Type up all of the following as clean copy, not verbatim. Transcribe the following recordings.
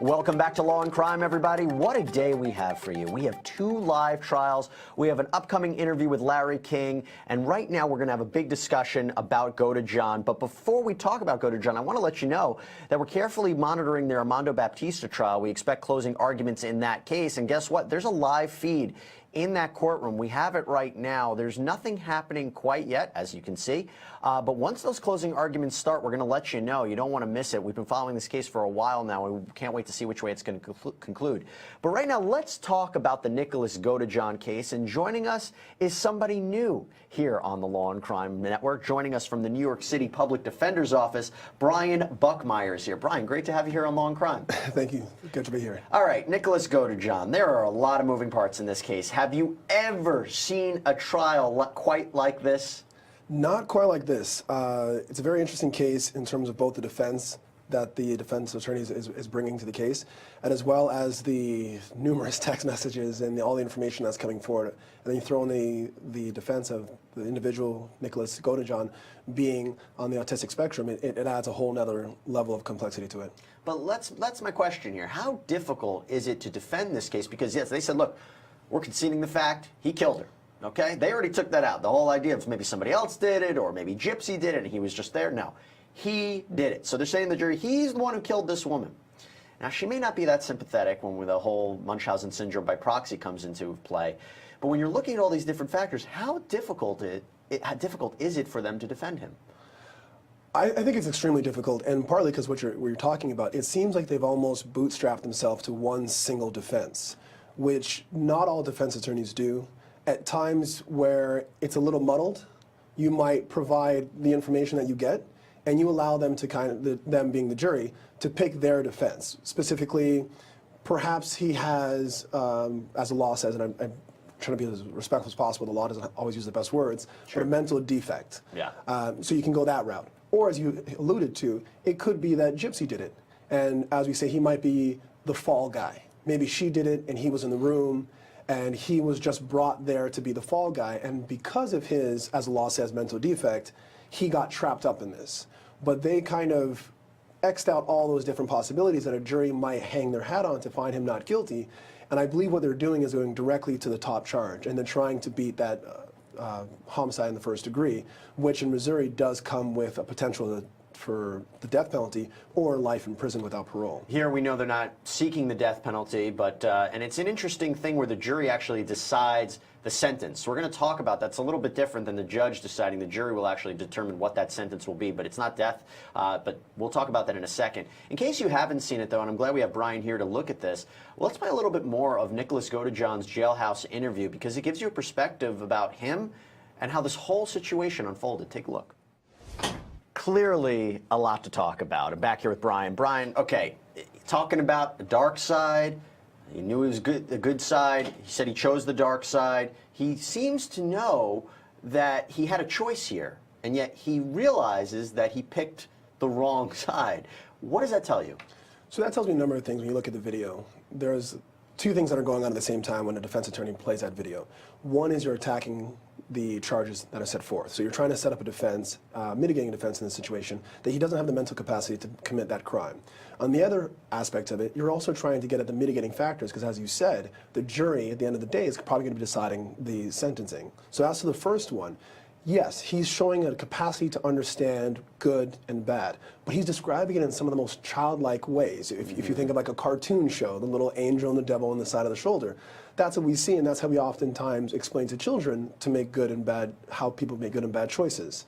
Welcome back to Law and Crime, everybody. What a day we have for you. We have 2 live trials. We have an upcoming interview with Larry King. And right now, we're going to have a big discussion about Go to John. But before we talk about Go to John, I want to let you know that we're carefully monitoring the Armando Baptista trial. We expect closing arguments in that case. And guess what? There's a live feed in that courtroom. We have it right now. There's nothing happening quite yet, as you can see. But once those closing arguments start, we're going to let you know. You don't want to miss it. We've been following this case for a while now, and we can't wait to see which way it's going to conclude. But right now, let's talk about the Nicholas Go to John case. And joining us is somebody new here on the Law and Crime Network. Joining us from the New York City Public Defender's Office, Brian Buckmire is here. Brian, great to have you here on Law and Crime. Thank you. Good to be here. All right, Nicholas Go to John. There are a lot of moving parts in this case. Have you ever seen a trial quite like this? Not quite like this. It's a very interesting case in terms of both the defense that the defense attorney is bringing to the case, and as well as the numerous text messages and all the information that's coming forward. And then you throw in the defense of the individual, Nicholas Go to John, being on the autistic spectrum. It adds a whole nother level of complexity to it. But that's my question here. How difficult is it to defend this case? Because, yes, they said, look, we're conceding the fact he killed her. Okay? They already took that out. The whole idea of maybe somebody else did it, or maybe Gypsy did it, and he was just there. No. He did it. So they're saying to the jury, he's the one who killed this woman. Now, she may not be that sympathetic when the whole Munchausen syndrome by proxy comes into play. But when you're looking at all these different factors, how difficult is it for them to defend him? I think it's extremely difficult, and partly because what you're talking about, it seems like they've almost bootstrapped themselves to one single defense, which not all defense attorneys do. At times where it's a little muddled, you might provide the information that you get, and you allow them to them being the jury, to pick their defense. Specifically, perhaps he has, as the law says, and I'm trying to be as respectful as possible, the law doesn't always use the best words, Sure. but a mental defect. Yeah. So you can go that route. Or as you alluded to, it could be that Gypsy did it. And as we say, he might be the fall guy. Maybe she did it and he was in the room and he was just brought there to be the fall guy. And because of his, as the law says, mental defect, he got trapped up in this. But they kind of X'd out all those different possibilities that a jury might hang their hat on to find him not guilty. And I believe what they're doing is going directly to the top charge, and they're trying to beat that homicide in the first degree, which in Missouri does come with a potential for the death penalty or life in prison without parole. Here we know they're not seeking the death penalty, but and it's an interesting thing where the jury actually decides the sentence. We're going to talk about that's a little bit different than the judge deciding. The jury will actually determine what that sentence will be, but it's not death. But we'll talk about that in a second. In case you haven't seen it, though, and I'm glad we have Brian here to look at this, let's play a little bit more of Nicholas Go to John's jailhouse interview, because it gives you a perspective about him and how this whole situation unfolded. Take a look. Clearly a lot to talk about. I'm back here with Brian. Brian, okay, talking about the dark side. He knew it was the good side. He said he chose the dark side. He seems to know that he had a choice here, and yet he realizes that he picked the wrong side. What does that tell you? So that tells me a number of things when you look at the video. There's 2 things that are going on at the same time when a defense attorney plays that video. One is you're attacking the charges that are set forth. So you're trying to set up a defense, mitigating a defense in this situation, that he doesn't have the mental capacity to commit that crime. On the other aspect of it, you're also trying to get at the mitigating factors, because as you said, the jury at the end of the day is probably going to be deciding the sentencing. So as to the first one, yes, he's showing a capacity to understand good and bad, but he's describing it in some of the most childlike ways. If you think of like a cartoon show, the little angel and the devil on the side of the shoulder, that's what we see, and that's how we oftentimes explain to children to make good and bad, how people make good and bad choices.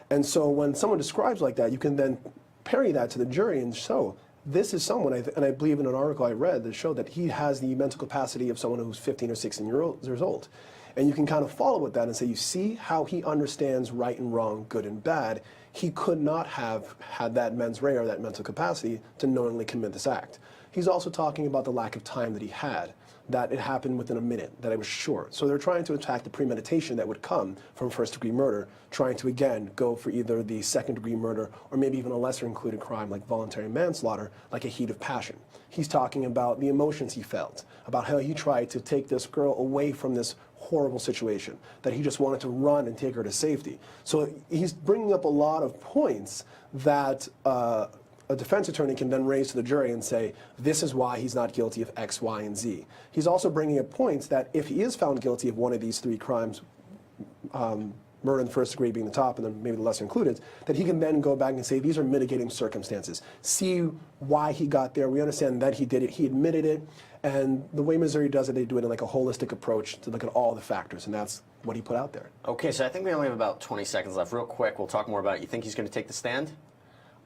And so when someone describes like that, you can then parry that to the jury and show, this is someone, and I believe in an article I read that showed that he has the mental capacity of someone who's 15 or 16 years old. And you can kind of follow with that and say, you see how he understands right and wrong, good and bad. He could not have had that mens rea or that mental capacity to knowingly commit this act. He's also talking about the lack of time that he had, that it happened within a minute, that it was short. So they're trying to attack the premeditation that would come from first-degree murder, trying to, again, go for either the second-degree murder or maybe even a lesser-included crime like voluntary manslaughter, like a heat of passion. He's talking about the emotions he felt, about how he tried to take this girl away from this horrible situation, that he just wanted to run and take her to safety. So he's bringing up a lot of points that a defense attorney can then raise to the jury and say, this is why he's not guilty of X, Y, and Z. He's also bringing up points that if he is found guilty of one of these 3 crimes, murder in the first degree being the top and then maybe the lesser included, that he can then go back and say, these are mitigating circumstances. See why he got there. We understand that he did it. He admitted it. And the way Missouri does it, they do it in like a holistic approach to look at all the factors, and that's what he put out there. Okay, so I think we only have about 20 seconds left. Real quick, we'll talk more about it. You think he's going to take the stand?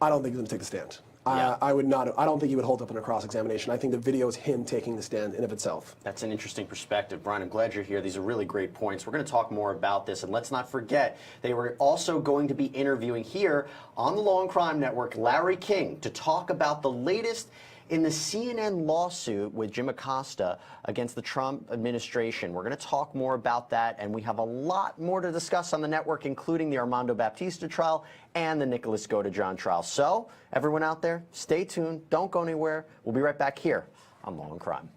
I don't think he's going to take the stand. Yeah. I would not. I don't think he would hold up in a cross-examination. I think the video is him taking the stand in of itself. That's an interesting perspective. Brian, I'm glad you're here. These are really great points. We're going to talk more about this. And let's not forget, they were also going to be interviewing here on the Law and Crime Network Larry King to talk about the latest in the CNN lawsuit with Jim Acosta against the Trump administration. We're going to talk more about that, and we have a lot more to discuss on the network, including the Armando Baptista trial and the Nicholas Godejohn trial. So, everyone out there, stay tuned. Don't go anywhere. We'll be right back here on Law and Crime.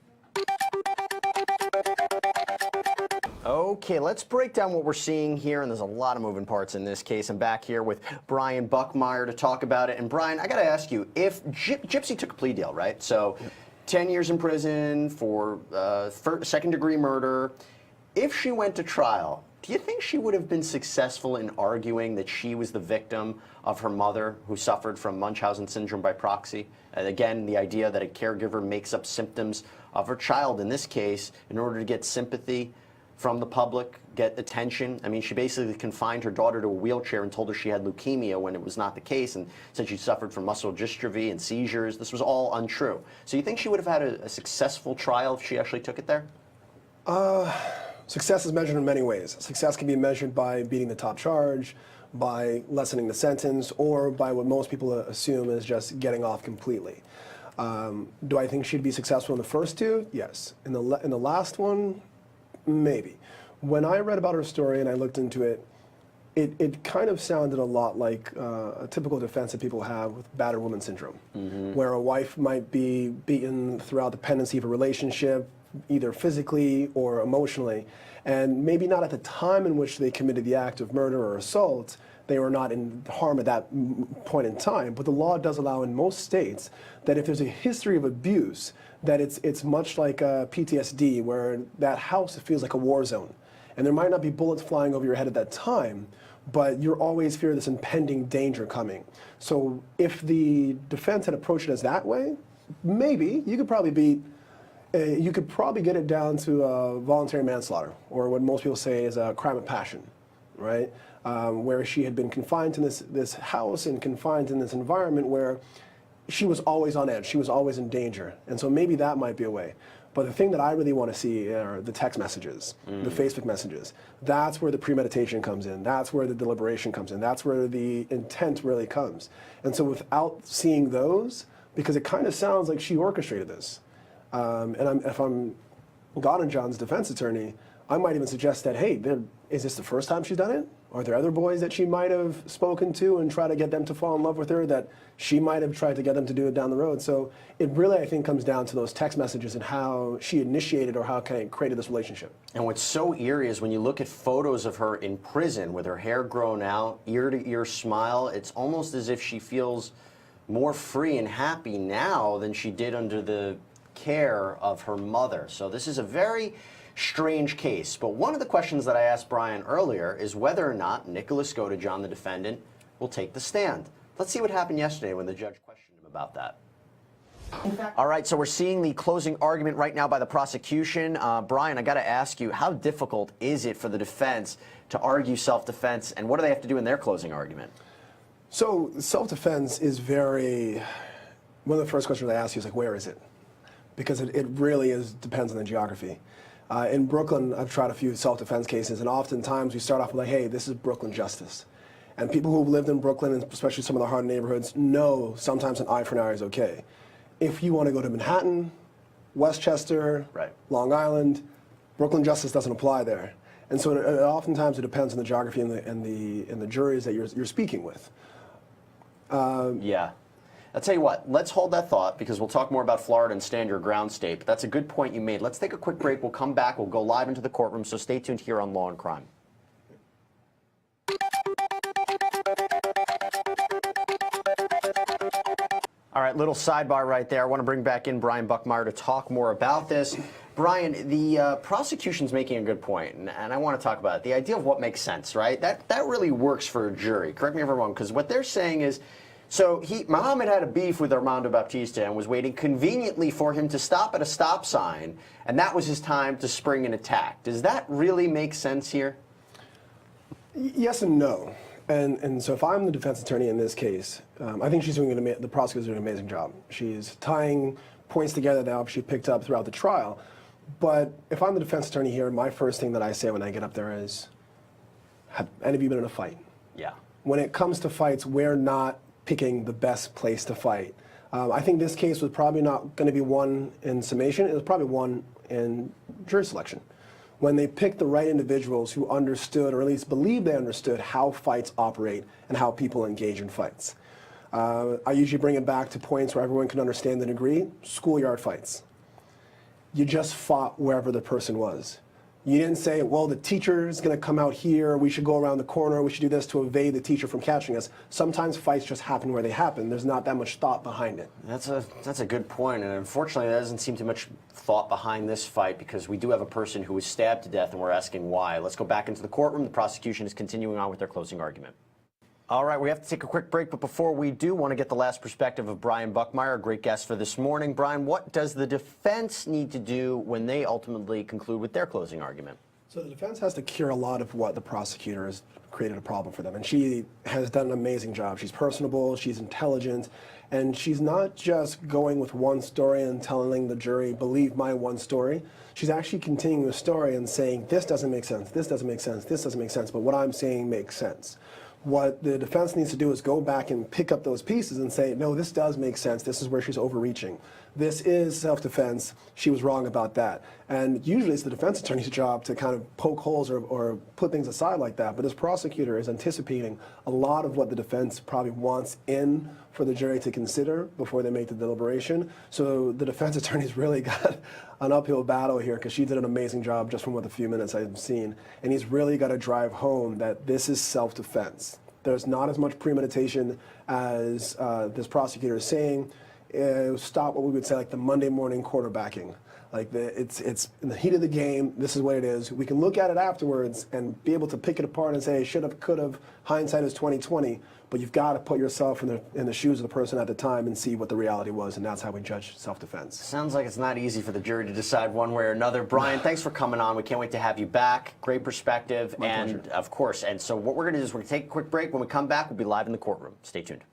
Okay, let's break down what we're seeing here, and there's a lot of moving parts in this case. I'm back here with Brian Buckmire to talk about it. And Brian, I got to ask you, if Gypsy took a plea deal, right? So 10 years in prison for second-degree murder. If she went to trial, do you think she would have been successful in arguing that she was the victim of her mother who suffered from Munchausen syndrome by proxy? And again, the idea that a caregiver makes up symptoms of her child, in this case, in order to get sympathy from the public, get attention. I mean, she basically confined her daughter to a wheelchair and told her she had leukemia when it was not the case, and said she suffered from muscle dystrophy and seizures. This was all untrue. So you think she would have had a successful trial if she actually took it there? Success is measured in many ways. Success can be measured by beating the top charge, by lessening the sentence, or by what most people assume is just getting off completely. Do I think she'd be successful in the first 2? Yes. In the last one, maybe. When I read about her story and I looked into it, it kind of sounded a lot like a typical defense that people have with battered woman syndrome, where a wife might be beaten throughout the pendency of a relationship, either physically or emotionally, and maybe not at the time in which they committed the act of murder or assault. They were not in harm at that point in time, but the law does allow in most states that if there's a history of abuse, that it's much like PTSD, where that house feels like a war zone. And there might not be bullets flying over your head at that time, but you're always fear this impending danger coming. So if the defense had approached it as that way, maybe you could probably get it down to voluntary manslaughter, or what most people say is a crime of passion, right? Where she had been confined to this house and confined in this environment where she was always on edge, she was always in danger. And so maybe that might be a way. But the thing that I really want to see are the text messages, the Facebook messages. That's where the premeditation comes in. That's where the deliberation comes in. That's where the intent really comes. And so without seeing those, because it kind of sounds like she orchestrated this. If I'm Godejohn's defense attorney, I might even suggest that, hey, is this the first time she's done it? Are there other boys that she might have spoken to and try to get them to fall in love with her that she might have tried to get them to do it down the road? So it really, I think, comes down to those text messages and how she initiated or how kind of created this relationship. And what's so eerie is when you look at photos of her in prison with her hair grown out, ear-to-ear smile, it's almost as if she feels more free and happy now than she did under the care of her mother. So this is a very strange case. But one of the questions that I asked Brian earlier is whether or not Nicholas Godejohn, the defendant, will take the stand. Let's see what happened yesterday when the judge questioned him about that. All right, so we're seeing the closing argument right now by the prosecution. Brian, I got to ask you, how difficult is it for the defense to argue self-defense, and what do they have to do in their closing argument? So self-defense is one of the first questions I ask you is like, where is it? Because it really depends on the geography. In Brooklyn, I've tried a few self-defense cases, and oftentimes we start off with like, hey, this is Brooklyn justice. And people who've lived in Brooklyn, and especially some of the hard neighborhoods, know sometimes an eye for an eye is okay. If you want to go to Manhattan, Westchester, Long Island, Brooklyn justice doesn't apply there. And so oftentimes it depends on the geography and the juries that you're speaking with. Yeah. I'll tell you what, let's hold that thought because we'll talk more about Florida and stand your ground state. But that's a good point you made. Let's take a quick break. We'll come back. We'll go live into the courtroom. So stay tuned here on Law and Crime. All right, little sidebar right there. I want to bring back in Brian Buckmire to talk more about this. Brian, the prosecution's making a good point, and I want to talk about it. The idea of what makes sense, right? That really works for a jury. Correct me if I'm wrong, because what they're saying is, so Muhammad had a beef with Armando Baptista and was waiting conveniently for him to stop at a stop sign, and that was his time to spring an attack. Does that really make sense here? Yes and no. And so if I'm the defense attorney in this case, I think the prosecutor's doing an amazing job. She's tying points together that she picked up throughout the trial. But if I'm the defense attorney here, my first thing that I say when I get up there is, have any of you been in a fight? Yeah. When it comes to fights, we're not picking the best place to fight. I think this case was probably not going to be won in summation. It was probably won in jury selection, when they picked the right individuals who understood, or at least believed they understood, how fights operate and how people engage in fights. I usually bring it back to points where everyone can understand and agree. Schoolyard fights. You just fought wherever the person was. You didn't say, well, the teacher's going to come out here, we should go around the corner, we should do this to evade the teacher from catching us. Sometimes fights just happen where they happen. There's not that much thought behind it. That's a good point, and unfortunately there doesn't seem to be much thought behind this fight, because we do have a person who was stabbed to death and we're asking why. Let's go back into the courtroom. The prosecution is continuing on with their closing argument. All right, we have to take a quick break, but before we do, want to get the last perspective of Brian Buckmire, a great guest for this morning. Brian, what does the defense need to do when they ultimately conclude with their closing argument? So the defense has to cure a lot of what the prosecutor has created a problem for them, and she has done an amazing job. She's personable, she's intelligent, and she's not just going with one story and telling the jury, believe my one story. She's actually continuing the story and saying, this doesn't make sense, this doesn't make sense, this doesn't make sense, but what I'm saying makes sense. What the defense needs to do is go back and pick up those pieces and say, no, this does make sense. This is where she's overreaching. This is self-defense. She was wrong about that. And usually it's the defense attorney's job to kind of poke holes or put things aside like that. But this prosecutor is anticipating a lot of what the defense probably wants in for the jury to consider before they make the deliberation. So the defense attorney's really got an uphill battle here, because she did an amazing job just from what the few minutes I've seen. And he's really got to drive home that this is self-defense. There's not as much premeditation as this prosecutor is saying. Stop what we would say like the Monday morning quarterbacking. Like it's in the heat of the game, this is what it is. We can look at it afterwards and be able to pick it apart and say should have, could have, hindsight is 20/20, but you've got to put yourself in the shoes of the person at the time and see what the reality was, and that's how we judge self-defense. Sounds like it's not easy for the jury to decide one way or another. Brian, thanks for coming on. We can't wait to have you back. Great perspective. My and pleasure. Of course, and so what we're going to do is we're going to take a quick break. When we come back, we'll be live in the courtroom. Stay tuned.